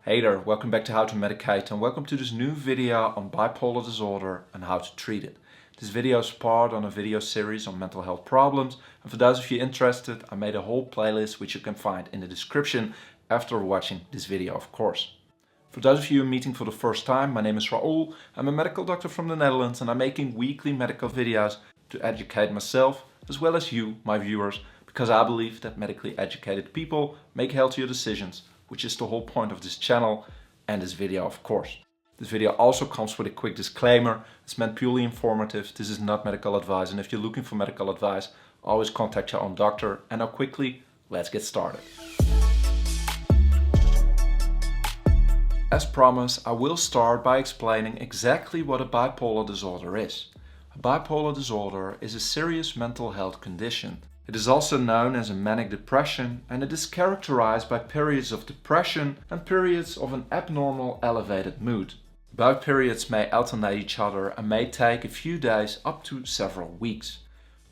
Hey there, welcome back to How to Medicate and welcome to this new video on bipolar disorder and how to treat it. This video is part of a video series on mental health problems, and for those of you interested, I made a whole playlist which you can find in the description after watching this video, of course. For those of you meeting for the first time, my name is Raoul. I'm a medical doctor from the Netherlands and I'm making weekly medical videos to educate myself as well as you, my viewers, because I believe that medically educated people make healthier decisions, which is the whole point of this channel and this video, of course. This video also comes with a quick disclaimer. It's meant purely informative. This is not medical advice, and if you're looking for medical advice, always contact your own doctor. And now quickly, let's get started. As promised, I will start by explaining exactly what a bipolar disorder is. A bipolar disorder is a serious mental health condition. It is also known as a manic depression, and it is characterized by periods of depression and periods of an abnormal elevated mood. Both periods may alternate each other and may take a few days up to several weeks.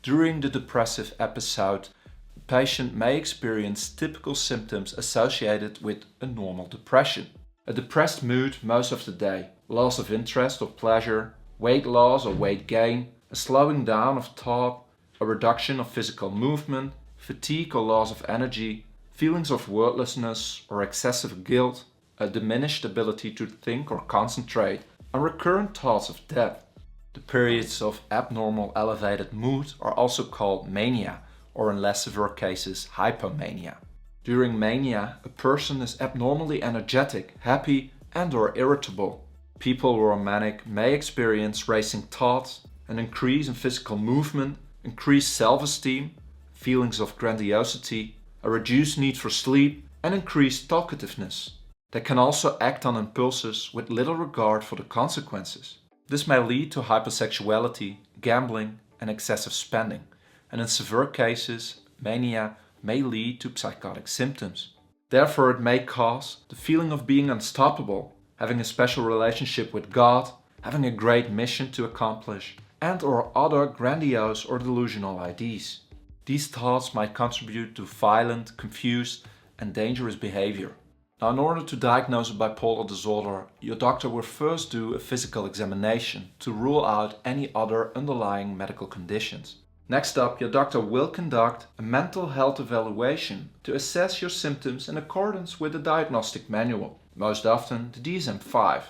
During the depressive episode, the patient may experience typical symptoms associated with a normal depression. A depressed mood most of the day, loss of interest or pleasure, weight loss or weight gain, a slowing down of thought, a reduction of physical movement, fatigue or loss of energy, feelings of worthlessness or excessive guilt, a diminished ability to think or concentrate, and recurrent thoughts of death. The periods of abnormal elevated mood are also called mania, or in less severe cases, hypomania. During mania, a person is abnormally energetic, happy, and/or irritable. People who are manic may experience racing thoughts, an increase in physical movement, increased self-esteem, feelings of grandiosity, a reduced need for sleep, and increased talkativeness. They can also act on impulses with little regard for the consequences. This may lead to hypersexuality, gambling, and excessive spending, and in severe cases, mania may lead to psychotic symptoms. Therefore, it may cause the feeling of being unstoppable, having a special relationship with God, having a great mission to accomplish, and/or other grandiose or delusional ideas. These thoughts might contribute to violent, confused, and dangerous behavior. Now, in order to diagnose a bipolar disorder, your doctor will first do a physical examination to rule out any other underlying medical conditions. Next up, your doctor will conduct a mental health evaluation to assess your symptoms in accordance with the diagnostic manual, most often the DSM-5.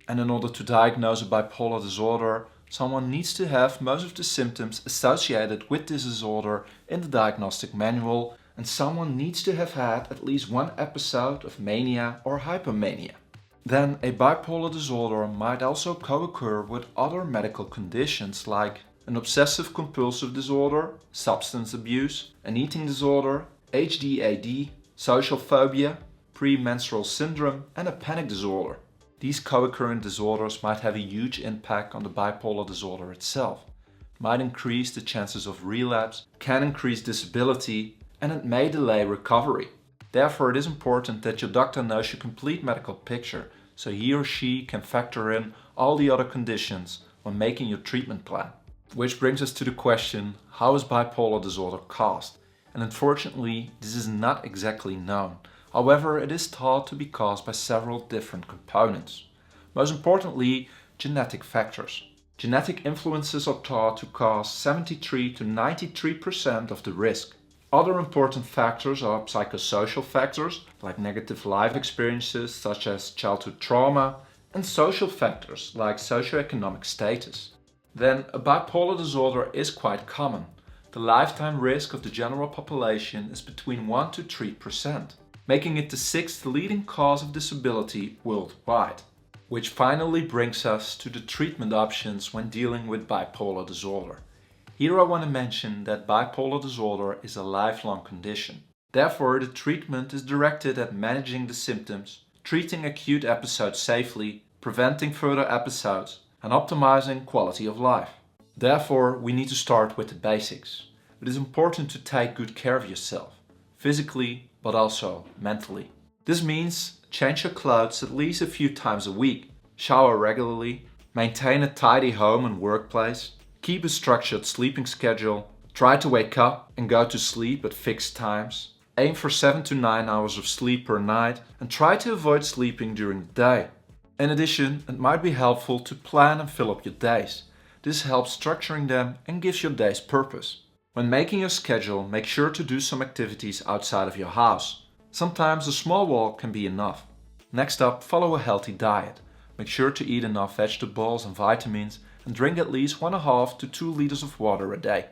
And in order to diagnose a bipolar disorder, someone needs to have most of the symptoms associated with this disorder in the diagnostic manual, and someone needs to have had at least one episode of mania or hypomania. Then a bipolar disorder might also co-occur with other medical conditions like an obsessive compulsive disorder, substance abuse, an eating disorder, HDAD, social phobia, premenstrual syndrome, and a panic disorder. These co-occurring disorders might have a huge impact on the bipolar disorder itself, might increase the chances of relapse, can increase disability, and it may delay recovery. Therefore, it is important that your doctor knows your complete medical picture, so he or she can factor in all the other conditions when making your treatment plan. Which brings us to the question, how is bipolar disorder caused? And unfortunately, this is not exactly known. However, it is thought to be caused by several different components. Most importantly, genetic factors. Genetic influences are thought to cause 73 to 93% of the risk. Other important factors are psychosocial factors, like negative life experiences such as childhood trauma, and social factors like socioeconomic status. Then, a bipolar disorder is quite common. The lifetime risk of the general population is between 1 to 3%. Making it the 6th leading cause of disability worldwide. Which finally brings us to the treatment options when dealing with bipolar disorder. Here I want to mention that bipolar disorder is a lifelong condition. Therefore, the treatment is directed at managing the symptoms, treating acute episodes safely, preventing further episodes, and optimizing quality of life. Therefore, we need to start with the basics. It is important to take good care of yourself, physically, but also mentally. This means change your clothes at least a few times a week, shower regularly, maintain a tidy home and workplace, keep a structured sleeping schedule, try to wake up and go to sleep at fixed times, Aim for 7 to 9 hours of sleep per night and try to avoid sleeping during the day. In addition, it might be helpful to plan and fill up your days. This helps structuring them and gives your days purpose. When making your schedule, make sure to do some activities outside of your house. Sometimes a small walk can be enough. Next up, follow a healthy diet. Make sure to eat enough vegetables and vitamins and drink at least 1.5 to 2 liters of water a day.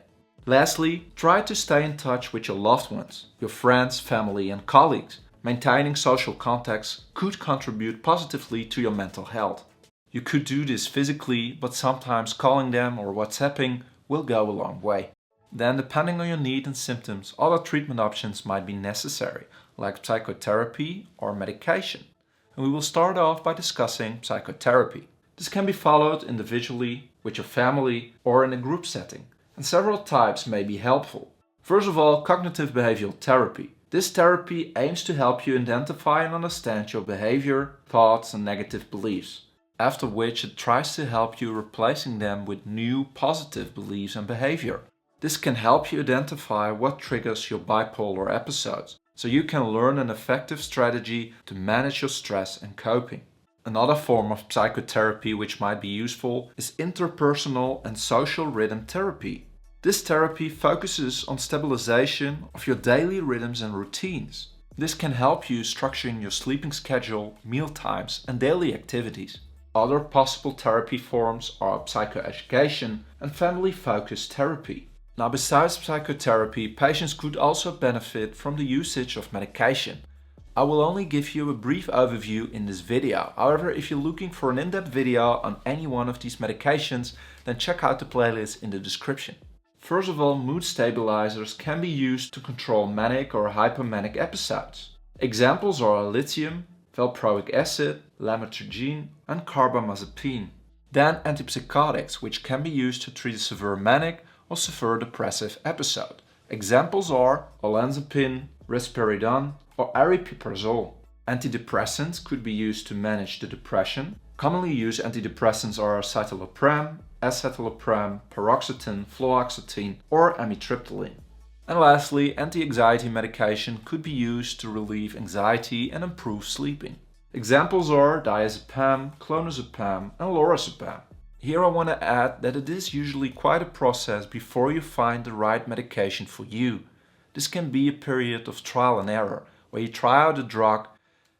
Lastly, try to stay in touch with your loved ones, your friends, family and colleagues. Maintaining social contacts could contribute positively to your mental health. You could do this physically, but sometimes calling them or WhatsApping will go a long way. Then, depending on your need and symptoms, other treatment options might be necessary, like psychotherapy or medication. And we will start off by discussing psychotherapy. This can be followed individually, with your family, or in a group setting. And several types may be helpful. First of all, cognitive behavioral therapy. This therapy aims to help you identify and understand your behavior, thoughts and negative beliefs. After which it tries to help you replacing them with new positive beliefs and behavior. This can help you identify what triggers your bipolar episodes, so you can learn an effective strategy to manage your stress and coping. Another form of psychotherapy which might be useful is interpersonal and social rhythm therapy. This therapy focuses on stabilization of your daily rhythms and routines. This can help you structuring your sleeping schedule, meal times and daily activities. Other possible therapy forms are psychoeducation and family-focused therapy. Now, besides psychotherapy, patients could also benefit from the usage of medication. I will only give you a brief overview in this video. However, if you're looking for an in-depth video on any one of these medications, then check out the playlist in the description. First of all, mood stabilizers can be used to control manic or hypomanic episodes. Examples are lithium, valproic acid, lamotrigine and carbamazepine. Then antipsychotics, which can be used to treat a severe manic or severe depressive episode. Examples are olanzapine, risperidone or aripiprazole. Antidepressants could be used to manage the depression. Commonly used antidepressants are citalopram, escitalopram, paroxetine, fluoxetine or amitriptyline. And lastly, anti-anxiety medication could be used to relieve anxiety and improve sleeping. Examples are diazepam, clonazepam and lorazepam. Here I want to add that it is usually quite a process before you find the right medication for you. This can be a period of trial and error, where you try out a drug,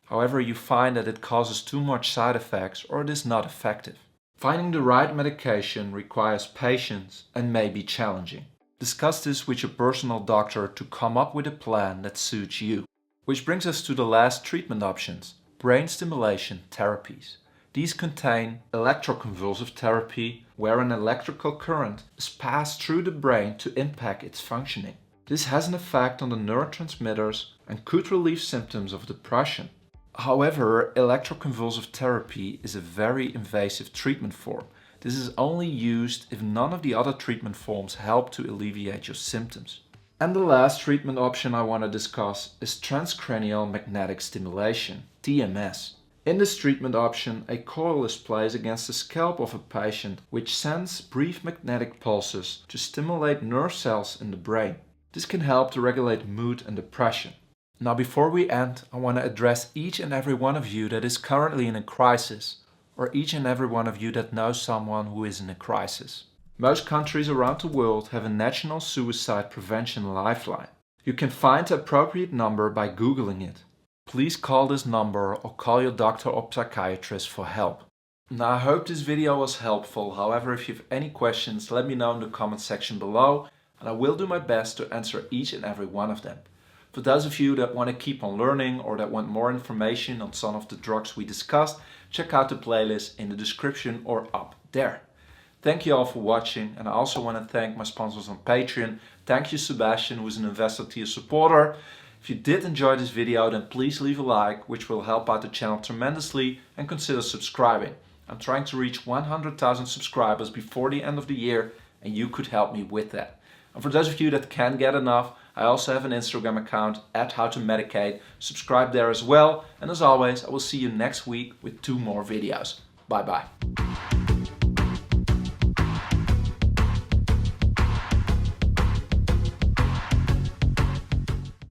however you find that it causes too much side effects or it is not effective. Finding the right medication requires patience and may be challenging. Discuss this with your personal doctor to come up with a plan that suits you. Which brings us to the last treatment options, brain stimulation therapies. These contain electroconvulsive therapy, where an electrical current is passed through the brain to impact its functioning. This has an effect on the neurotransmitters and could relieve symptoms of depression. However, electroconvulsive therapy is a very invasive treatment form. This is only used if none of the other treatment forms help to alleviate your symptoms. And the last treatment option I want to discuss is transcranial magnetic stimulation, TMS. In this treatment option, a coil is placed against the scalp of a patient which sends brief magnetic pulses to stimulate nerve cells in the brain. This can help to regulate mood and depression. Now, before we end, I want to address each and every one of you that is currently in a crisis, or each and every one of you that knows someone who is in a crisis. Most countries around the world have a national suicide prevention lifeline. You can find the appropriate number by Googling it. Please call this number or call your doctor or psychiatrist for help. Now, I hope this video was helpful. However, if you have any questions, let me know in the comment section below and I will do my best to answer each and every one of them. For those of you that want to keep on learning or that want more information on some of the drugs we discussed, check out the playlist in the description or up there. Thank you all for watching, and I also want to thank my sponsors on Patreon. Thank you Sebastian, who is an investor tier supporter. If you did enjoy this video, then please leave a like, which will help out the channel tremendously, and consider subscribing. I'm trying to reach 100,000 subscribers before the end of the year, and you could help me with that. And for those of you that can't get enough, I also have an Instagram account @howtomedicate. Subscribe there as well. And as always, I will see you next week with 2 more videos. Bye bye.